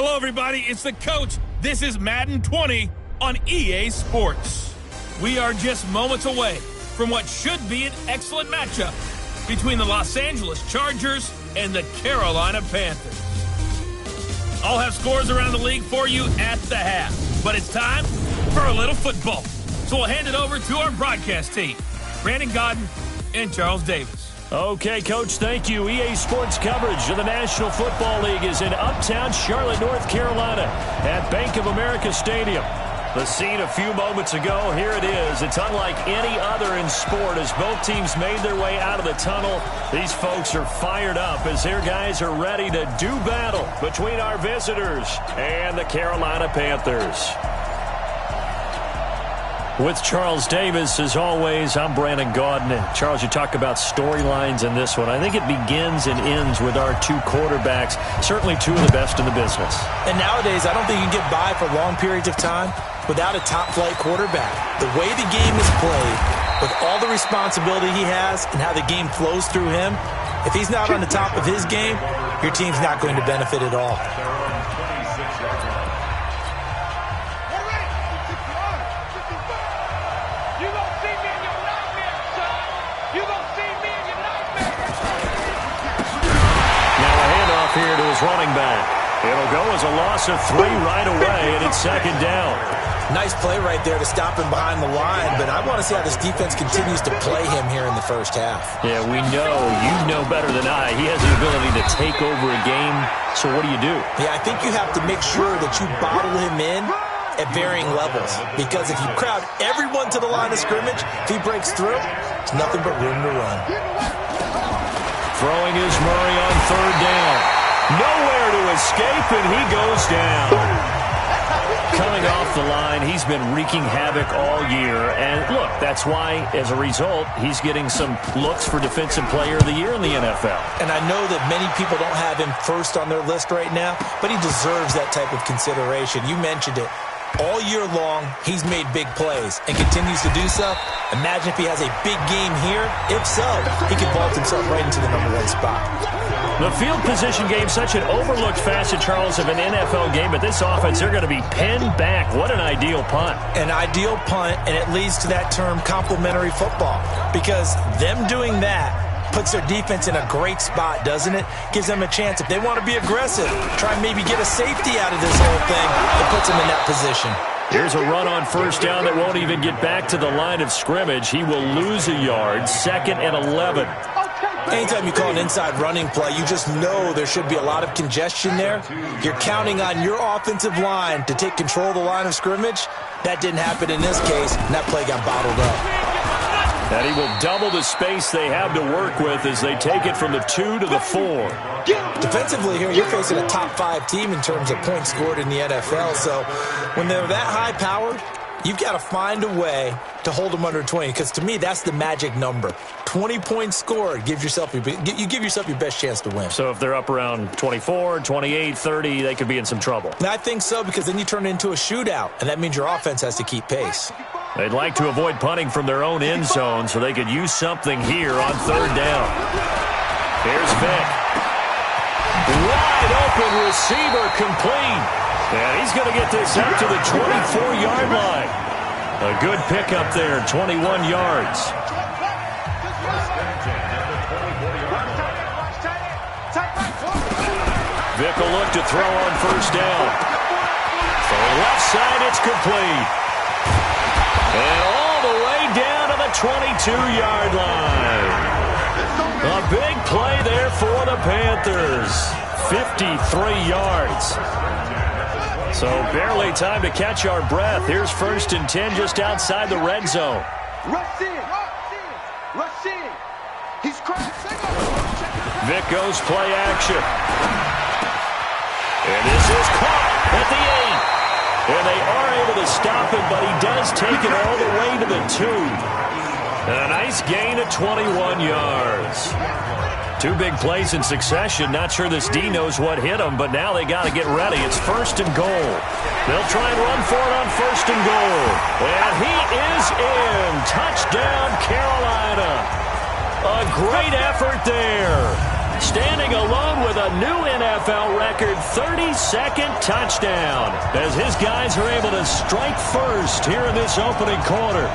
Hello, everybody. It's the coach. This is Madden 20 on EA Sports. We are just moments away from what should be an excellent matchup between the Los Angeles Chargers and the Carolina Panthers. I'll have scores around the league for you at the half, but it's time for a little football. So we'll hand it over to our broadcast team, Brandon Godden and Charles Davis. Okay, Coach, thank you. EA Sports coverage of the National Football League is in uptown Charlotte, North Carolina at Bank of America Stadium. The scene a few moments ago, here it is. It's unlike any other in sport as both teams made their way out of the tunnel. These folks are fired up as their guys are ready to do battle between our visitors and the Carolina Panthers. With Charles Davis, as always, I'm Brandon Gaudin. Charles, you talk about storylines in this one. I think it begins and ends with our two quarterbacks, certainly two of the best in the business. And nowadays, I don't think you can get by for long periods of time without a top-flight quarterback. The way the game is played, with all the responsibility he has and how the game flows through him, if he's not on the top of his game, your team's not going to benefit at all. Here to his running back. It'll go as a loss of 3 right away, and it's second down. Nice play right there to stop him behind the line, but I want to see how this defense continues to play him here in the first half. Yeah, we know. You know better than I. He has the ability to take over a game, so what do you do? Yeah, I think you have to make sure that you bottle him in at varying levels, because if you crowd everyone to the line of scrimmage, if he breaks through, it's nothing but room to run. Throwing is Murray on third down. Nowhere to escape, and he goes down. Coming off the line, he's been wreaking havoc all year. And look, that's why, as a result, he's getting some looks for Defensive Player of the Year in the NFL. And I know that many people don't have him first on their list right now, but he deserves that type of consideration. You mentioned it. All year long, he's made big plays and continues to do so. Imagine if he has a big game here. If so, he can vault himself right into the #1 spot. The field position game, such an overlooked facet, Charles, of an NFL game. But this offense, they're going to be pinned back. What an ideal punt. An ideal punt, and it leads to that term complementary football. Because them doing that puts their defense in a great spot, doesn't it? Gives them a chance. If they want to be aggressive, try and maybe get a safety out of this whole thing, it puts them in that position. Here's a run on first down that won't even get back to the line of scrimmage. He will lose a yard, 2nd and 11. Anytime you call an inside running play, you just know there should be a lot of congestion there. You're counting on your offensive line to take control of the line of scrimmage. That didn't happen in this case, and that play got bottled up. And he will double the space they have to work with as they take it from the 2 to the 4. Defensively here, you're facing a top 5 team in terms of points scored in the NFL. So when they're that high-powered, you've got to find a way to hold them under 20, because to me, that's the magic number. 20 points scored, you give yourself your best chance to win. So if they're up around 24, 28, 30, they could be in some trouble. And I think so, because then you turn it into a shootout, and that means your offense has to keep pace. They'd like to avoid punting from their own end zone so they could use something here on third down. Here's Vick. Wide open receiver complete. And he's going to get this up to the 24-yard line. A good pickup there, 21 yards. Vick will look to throw on first down. From the left side, it's complete. And all the way down to the 22-yard line. A big play there for the Panthers. 53 yards. So barely time to catch our breath. Here's 1st and 10 just outside the red zone. Vick goes play action. And this is caught at the 8. And they are able to stop him, but he does take it all the way to the 2. And a nice gain of 21 yards. 2 big plays in succession. Not sure this D knows what hit him, but now they got to get ready. It's 1st and goal. They'll try and run for it on 1st and goal. And he is in. Touchdown, Carolina. A great effort there. standing alone with a new NFL record 32nd touchdown as his guys are able to strike first here in this opening quarter.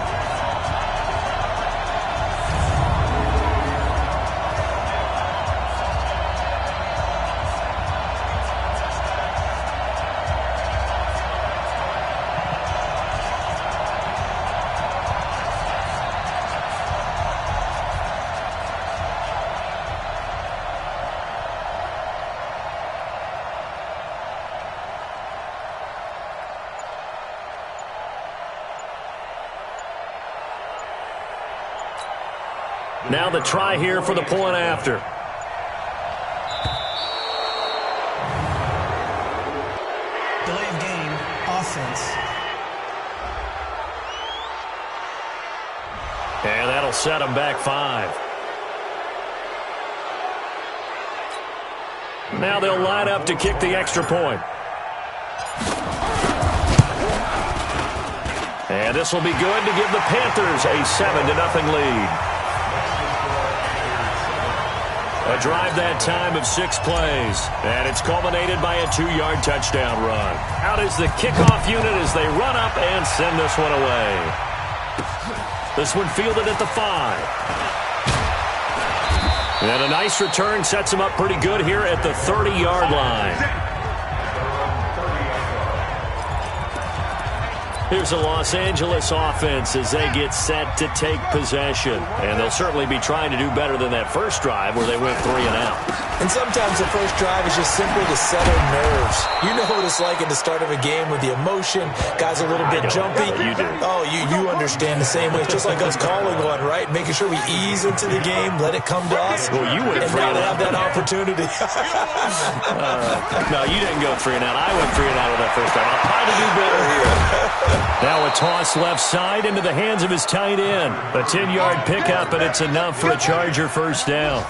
Now the try here for the point after. Delay of game, offense. And that'll set him back 5. Now they'll line up to kick the extra point. And this will be good to give the Panthers a 7-0 lead. A drive that time of 6 plays, and it's culminated by a 2-yard touchdown run. Out is the kickoff unit as they run up and send this one away. This one fielded at the 5. And a nice return sets him up pretty good here at the 30-yard line. Here's the Los Angeles offense as they get set to take possession. And they'll certainly be trying to do better than that first drive where they went 3 and out. And sometimes the first drive is just simply to settle nerves. You know what it's like at the start of a game with the emotion. Guys are a little bit jumpy. You do. Oh, you understand the same way. It's just like us calling one, right? Making sure we ease into the game, let it come to us. Well, you went and 3 now and they out. have that opportunity. No, you didn't go 3 and out. I went 3 and out on that first time. I'll try to do better here. Now a toss left side into the hands of his tight end. A 10-yard pickup, and it's enough for a Charger first down.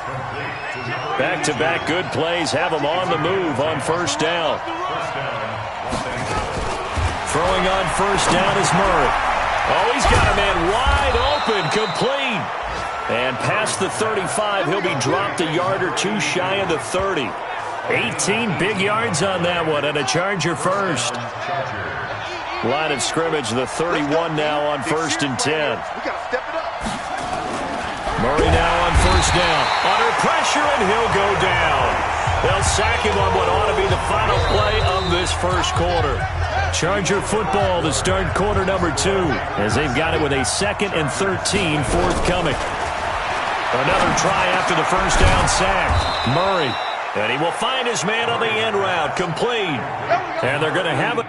Back-to-back good plays have him on the move on first down. Throwing on first down is Murray. Oh, he's got a man wide open, complete. And past the 35, he'll be dropped a yard or 2 shy of the 30. 18 big yards on that one, and a Charger first. Line of scrimmage, the 31 now on 1st and 10. Murray now on first down. Under pressure, and he'll go down. They'll sack him on what ought to be the final play of this first quarter. Charger football to start quarter number 2 as they've got it with a 2nd and 13 forthcoming. Another try after the first down sack. Murray, and he will find his man on the end route, complete. And they're going to have it.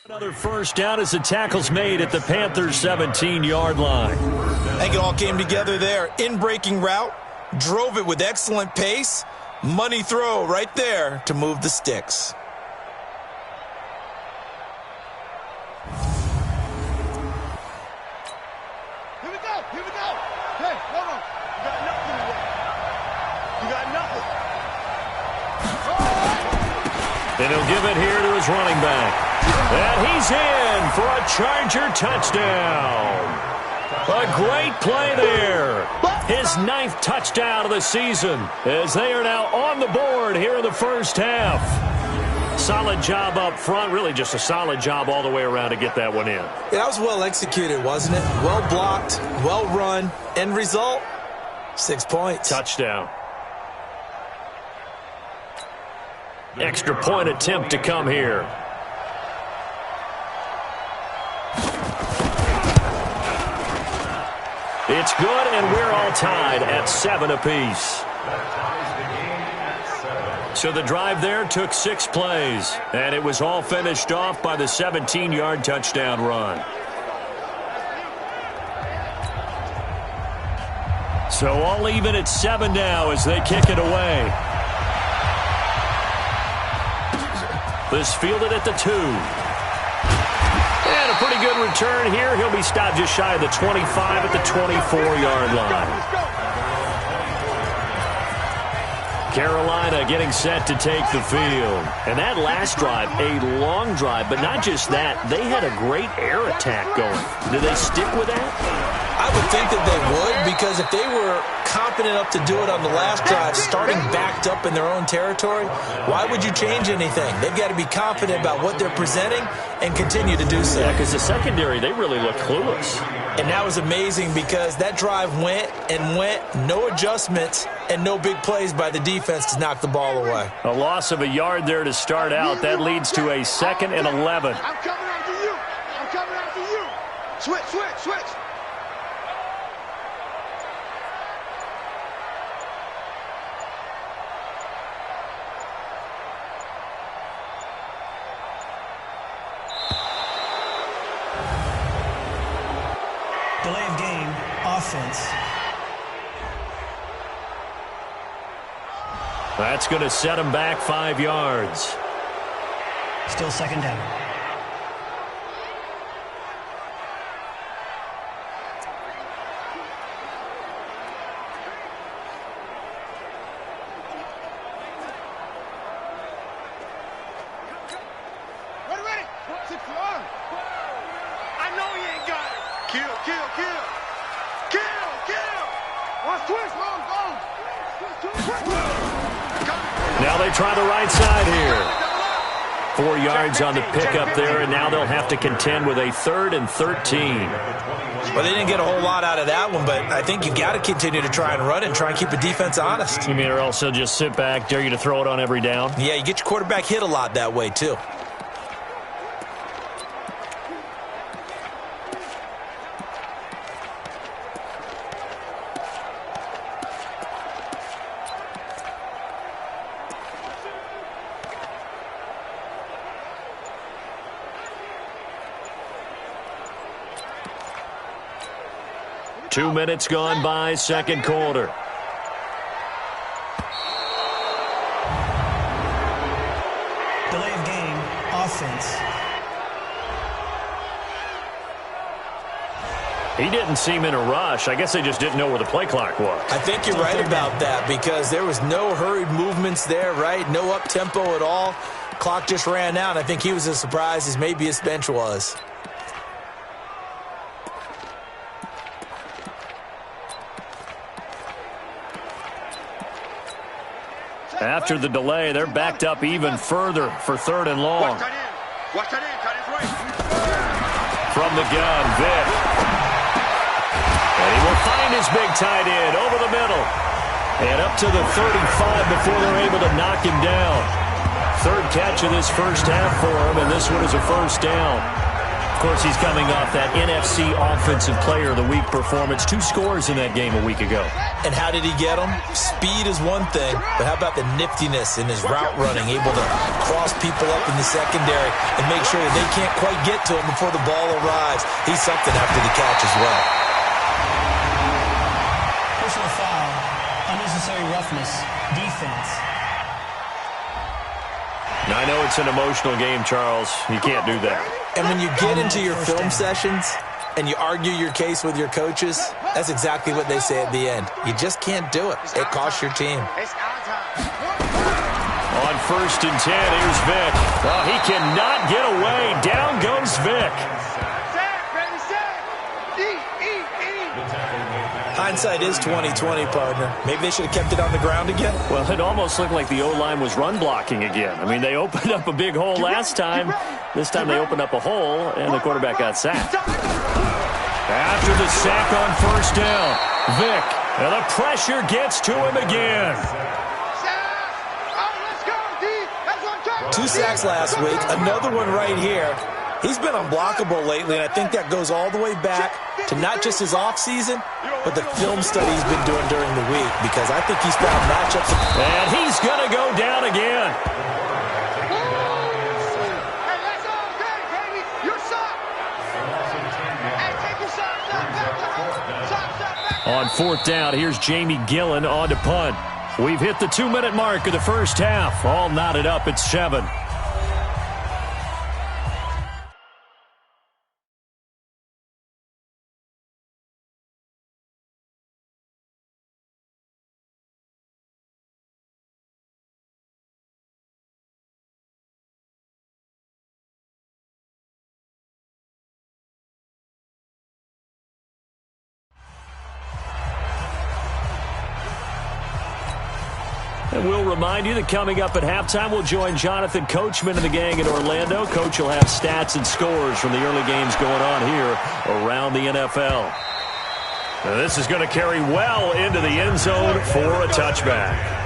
Another first down as the tackle's made at the Panthers' 17-yard line. I think it all came together there. In-breaking route, drove it with excellent pace. Money throw right there to move the sticks. Here we go. Hey, hold on. You got nothing today. You got nothing. And he'll give it here to his running back. And he's in for a Charger touchdown. A great play there. His 9th touchdown of the season as they are now on the board here in the first half. Solid job up front. Really just a solid job all the way around to get that one in. Yeah, that was well executed, wasn't it? Well blocked, well run. End result, 6 points. Touchdown. Extra point attempt to come here. It's good, and we're all tied at 7 apiece. So the drive there took 6 plays, and it was all finished off by the 17-yard touchdown run. So all even at 7 now as they kick it away. This fielded at the 2. And a pretty good return here. He'll be stopped just shy of the 25 at the 24-yard line. Carolina getting set to take the field. And that last drive, a long drive, but not just that. They had a great air attack going. Did they stick with that? I would think that they would, because if they were confident enough to do it on the last drive, starting backed up in their own territory, why would you change anything? They've got to be confident about what they're presenting and continue to do so. Yeah, because the secondary, they really looked clueless. And that was amazing because that drive went and went, no adjustments, and no big plays by the defense to knock the ball away. A loss of a yard there to start out. That leads to a 2nd and 11. I'm coming after you. I'm coming after you. Switch. Delay of game, offense. That's going to set him back 5 yards. Still 2nd down. Ready. 6 1. I know he ain't got it. Kill. One twist, long goes. Now they try the right side here. 4 yards on the pickup there, and now they'll have to contend with a 3rd and 13. Well, they didn't get a whole lot out of that one, but I think you've got to continue to try and run and try and keep the defense honest. You mean, or else they'll just sit back, dare you to throw it on every down? Yeah, you get your quarterback hit a lot that way, too. Two minutes gone by, 2nd quarter. Delay of game, offense. He didn't seem in a rush. I guess they just didn't know where the play clock was. I think you're right about that because there was no hurried movements there, right? No up-tempo at all. Clock just ran out. I think he was as surprised as maybe his bench was. After the delay, they're backed up even further for 3rd and long. From the gun, Vick. And he will find his big tight end over the middle. And up to the 35 before they're able to knock him down. 3rd catch of this first half for him, and this one is a 1st down. course, he's coming off that NFC Offensive Player of the Week performance. 2 scores in that game a week ago. And how did he get them? Speed is one thing, but how about the niftiness in his route running, able to cross people up in the secondary and make sure that they can't quite get to him before the ball arrives. He's something after the catch as well. Personal foul, unnecessary roughness, defense. Now, I know it's an emotional game, Charles. You can't do that. And when you get into your film sessions and you argue your case with your coaches, that's exactly what they say at the end. You just can't do it. It costs your team. On 1st and 10, here's Vick. Oh, he cannot get away. Down goes Vick. Hindsight is 20/20, partner. Maybe they should have kept it on the ground again. Well, it almost looked like the O-line was run blocking again. I mean, they opened up a big hole last time. This time they opened up a hole, and the quarterback got sacked. After the sack on 1st down, Vick, and the pressure gets to him again. 2 sacks last week, another one right here. He's been unblockable lately, and I think that goes all the way back to not just his offseason, but the film study he's been doing during the week, because I think he's found matchups. And he's going to go down again. On 4th down, here's Jamie Gillen on to punt. We've hit the 2-minute mark of the first half. All knotted up at 7. And we'll remind you that coming up at halftime, we'll join Jonathan Coachman and the gang in Orlando. Coach will have stats and scores from the early games going on here around the NFL. Now, this is going to carry well into the end zone for a touchback.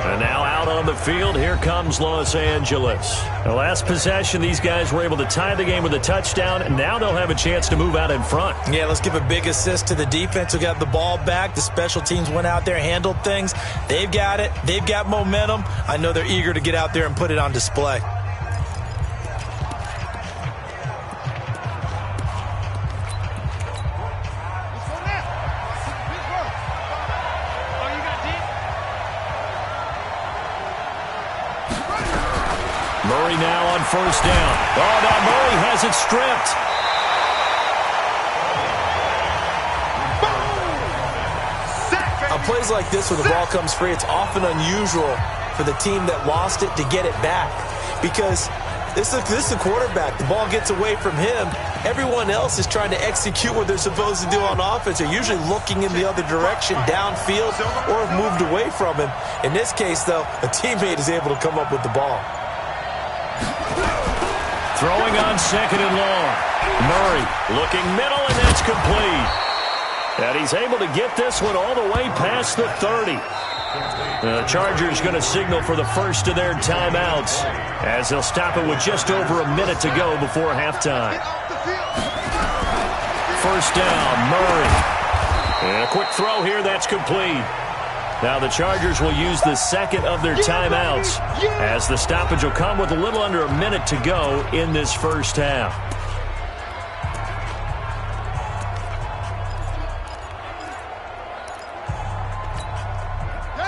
And now out on the field, here comes Los Angeles. The last possession, these guys were able to tie the game with a touchdown, and now they'll have a chance to move out in front. Yeah, let's give a big assist to the defense who got the ball back. The special teams went out there, handled things. They've got it. They've got momentum. I know they're eager to get out there and put it on display. Murray now on 1st down. Oh, now Murray has it stripped. On plays like this where the ball comes free, it's often unusual for the team that lost it to get it back, because this is a quarterback. The ball gets away from him. Everyone else is trying to execute what they're supposed to do on offense. They're usually looking in the other direction, downfield, or have moved away from him. In this case, though, a teammate is able to come up with the ball. Throwing on 2nd and long. Murray looking middle, and that's complete. And he's able to get this one all the way past the 30. The Chargers going to signal for the first of their timeouts as they'll stop it with just over a minute to go before halftime. 1st down, Murray. And a quick throw here, that's complete. Now the Chargers will use the second of their timeouts as the stoppage will come with a little under a minute to go in this first half.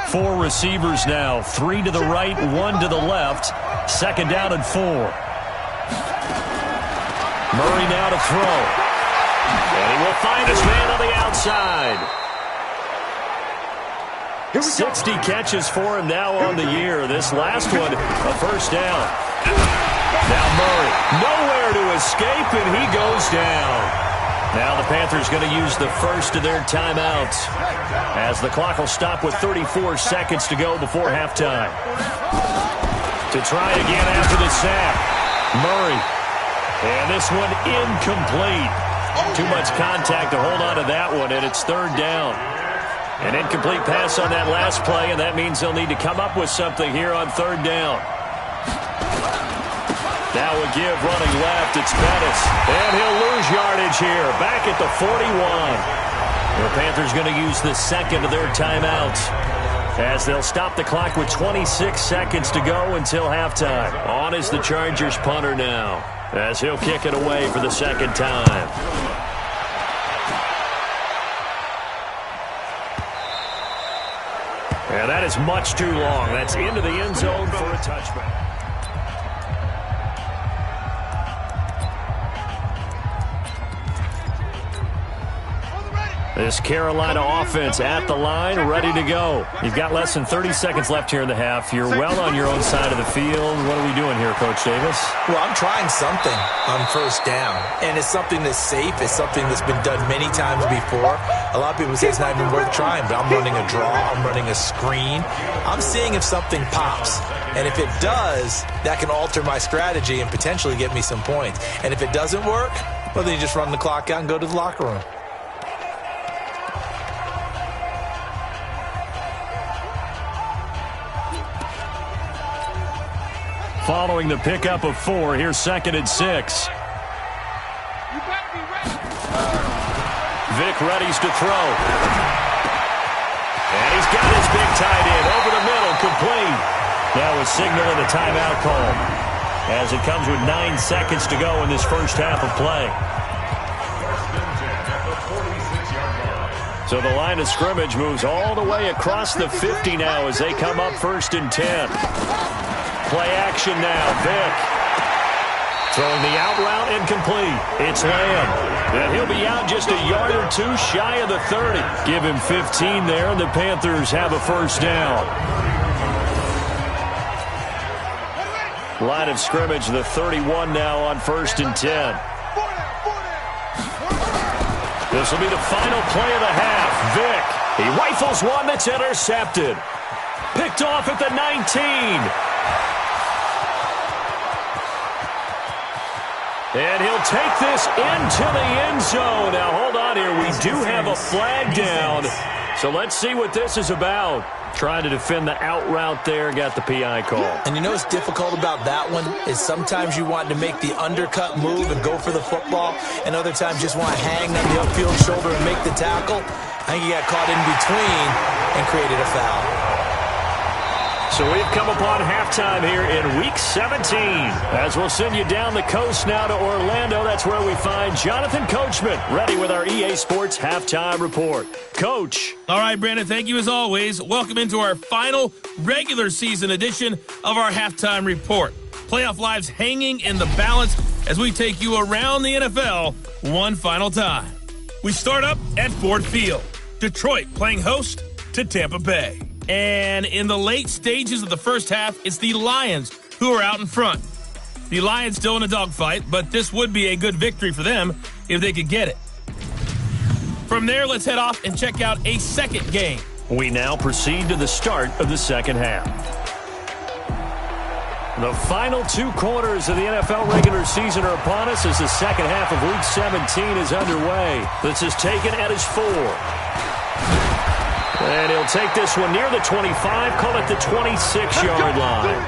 Four receivers now, 3 to the right, 1 to the left. 2nd down and 4. Murray now to throw. And he will find his man on the outside. 60 catches for him now on the year. This last one, a 1st down. Now Murray, nowhere to escape, and he goes down. Now the Panthers going to use the first of their timeouts as the clock will stop with 34 seconds to go before halftime. To try again after the sack, Murray. And this one incomplete. Too much contact to hold on to that one, and it's 3rd down. An incomplete pass on that last play, and that means they'll need to come up with something here on 3rd down. That would give running left. It's Bettis. And he'll lose yardage here. Back at the 41. The Panthers going to use the second of their timeouts, as they'll stop the clock with 26 seconds to go until halftime. On is the Chargers punter now, as he'll kick it away for the second time. And that is much too long. That's into the end zone for a touchback. This Carolina offense at the line, ready to go. You've got less than 30 seconds left here in the half. You're well on your own side of the field. What are we doing here, Coach Davis? Well, I'm trying something on first down, and it's something that's safe. It's something that's been done many times before. A lot of people say it's not even worth trying, but I'm running a draw. I'm running a screen. I'm seeing if something pops. And if it does, that can alter my strategy and potentially get me some points. And if it doesn't work, well, then you just run the clock out and go to the locker room. Following the pickup of 4, here's 2nd and 6. Vic readies to throw. And he's got his big tight end over the middle, complete. That was signaling a timeout call, as it comes with 9 seconds to go in this first half of play. So the line of scrimmage moves all the way across the 50 now as they come up 1st and 10. Play action now. Vic throwing the out route incomplete. It's Lamb. And he'll be out just a yard or two shy of the 30. Give him 15 there, and the Panthers have a first down. Line of scrimmage, the 31 now on 1st and 10. This will be the final play of the half. Vic, he rifles one that's intercepted. Picked off at the 19. And he'll take this into the end zone. Now, hold on here. We do have a flag down. So let's see what this is about. Trying to defend the out route there. Got the PI call. And you know what's difficult about that one is sometimes you want to make the undercut move and go for the football, and other times just want to hang on the upfield shoulder and make the tackle. I think he got caught in between and created a foul. So we've come upon halftime here in Week 17. As we'll send you down the coast now to Orlando, that's where we find Jonathan Coachman, ready with our EA Sports Halftime Report. Coach. All right, Brandon, thank you as always. Welcome into our final regular season edition of our Halftime Report. Playoff lives hanging in the balance as we take you around the NFL one final time. We start up at Ford Field. Detroit playing host to Tampa Bay. And in the late stages of the first half, it's the Lions who are out in front. The Lions still in a dogfight, but this would be a good victory for them if they could get it. From there, let's head off and check out a second game. We now proceed to the start of the second half. The final 2 quarters of the NFL regular season are upon us as the second half of Week 17 is underway. This is taken at his 4. And he'll take this one near the 25, call it the 26-yard line.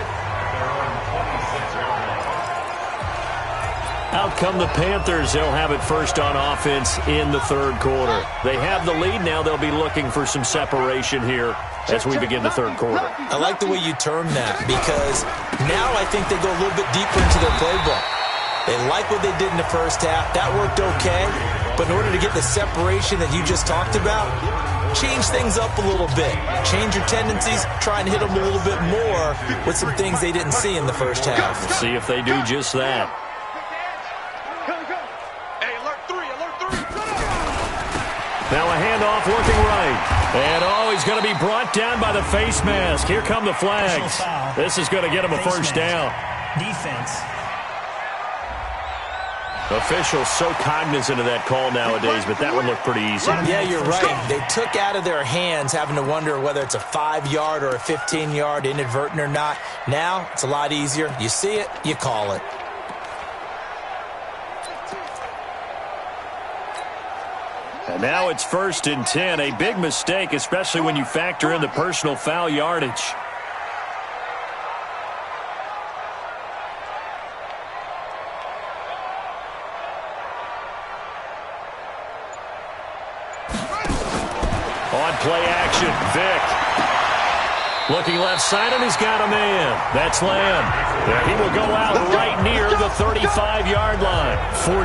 Out come the Panthers. They'll have it first on offense in the third quarter. They have the lead. Now they'll be looking for some separation here as we begin the third quarter. I like the way you term that, because now I think they go a little bit deeper into their playbook. They like what they did in the first half. That worked okay. But in order to get the separation that you just talked about, change things up a little bit. Change your tendencies. Try and hit them a little bit more with some things they didn't see in the first half. See if they do just that. Now a handoff looking right. And, he's going to be brought down by the face mask. Here come the flags. This is going to get him a first down. Defense. Officials so cognizant of that call nowadays, but that one looked pretty easy. Yeah, you're right. They took out of their hands having to wonder whether it's a 5-yard or a 15-yard, inadvertent or not. Now, it's a lot easier. You see it, you call it. And now it's 1st and 10. A big mistake, especially when you factor in the personal foul yardage. On play action, Vick. Looking left side, and he's got a man. That's Lamb. He will go out right near the 35-yard line.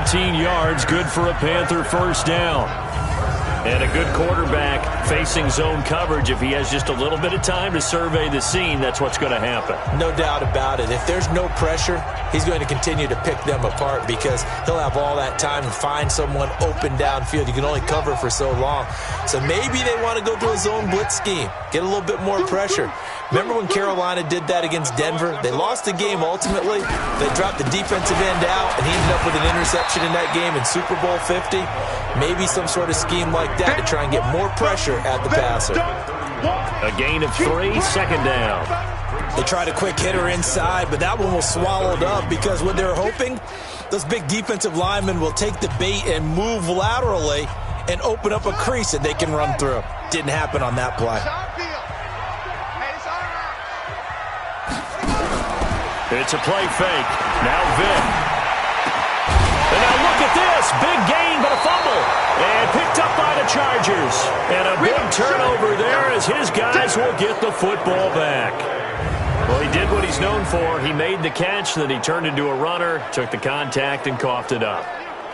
14 yards, good for a Panther first down. And a good quarterback facing zone coverage. If he has just a little bit of time to survey the scene, that's what's going to happen. No doubt about it. If there's no pressure, he's going to continue to pick them apart because he'll have all that time to find someone open downfield. You can only cover for so long. So maybe they want to go to a zone blitz scheme, get a little bit more pressure. Remember when Carolina did that against Denver? They lost the game ultimately. They dropped the defensive end out, and he ended up with an interception in that game in Super Bowl 50. Maybe some sort of scheme like that to try and get more pressure at the passer. A gain of 3, second down. They tried a quick hitter inside, but that one was swallowed up because what they're hoping, those big defensive linemen will take the bait and move laterally and open up a crease that they can run through. Didn't happen on that play. It's a play fake. Now Vick. And now look at this. Big gain, but a fumble. And picked up by the Chargers. And a big turnover there as his guys will get the football back. Well, he did what he's known for. He made the catch, then he turned into a runner, took the contact, and coughed it up.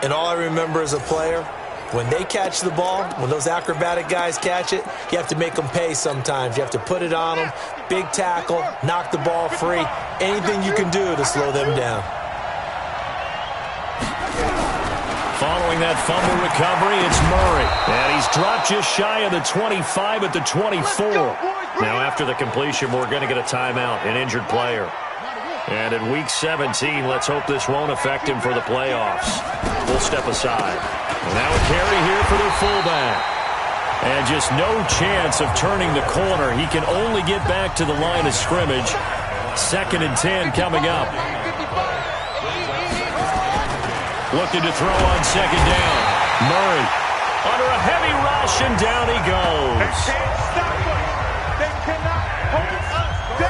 And all I remember as a player, when they catch the ball, when those acrobatic guys catch it, you have to make them pay sometimes. You have to put it on them, big tackle, knock the ball free, anything you can do to slow them down. Following that fumble recovery, it's Murray. And he's dropped just shy of the 25 at the 24. Now after the completion, we're going to get a timeout, an injured player. And in Week 17, let's hope this won't affect him for the playoffs. We'll step aside. And now a carry here for their fullback. And just no chance of turning the corner. He can only get back to the line of scrimmage. 2nd and 10 coming up. Looking to throw on 2nd down. Murray under a heavy rush, and down he goes.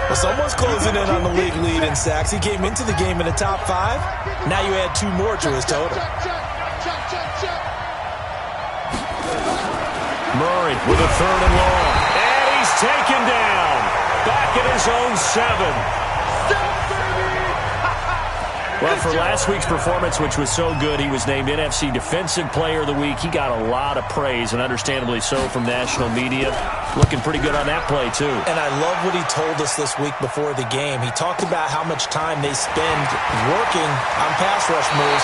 Well, someone's closing in on the league lead in sacks. He came into the game in the top 5. Now you add 2 more to his total. Murray with a 3rd and long. And he's taken down. Back at his own 7. Well, for last week's performance, which was so good, he was named NFC Defensive Player of the Week. He got a lot of praise, and understandably so, from national media. Looking pretty good on that play, too. And I love what he told us this week before the game. He talked about how much time they spend working on pass rush moves.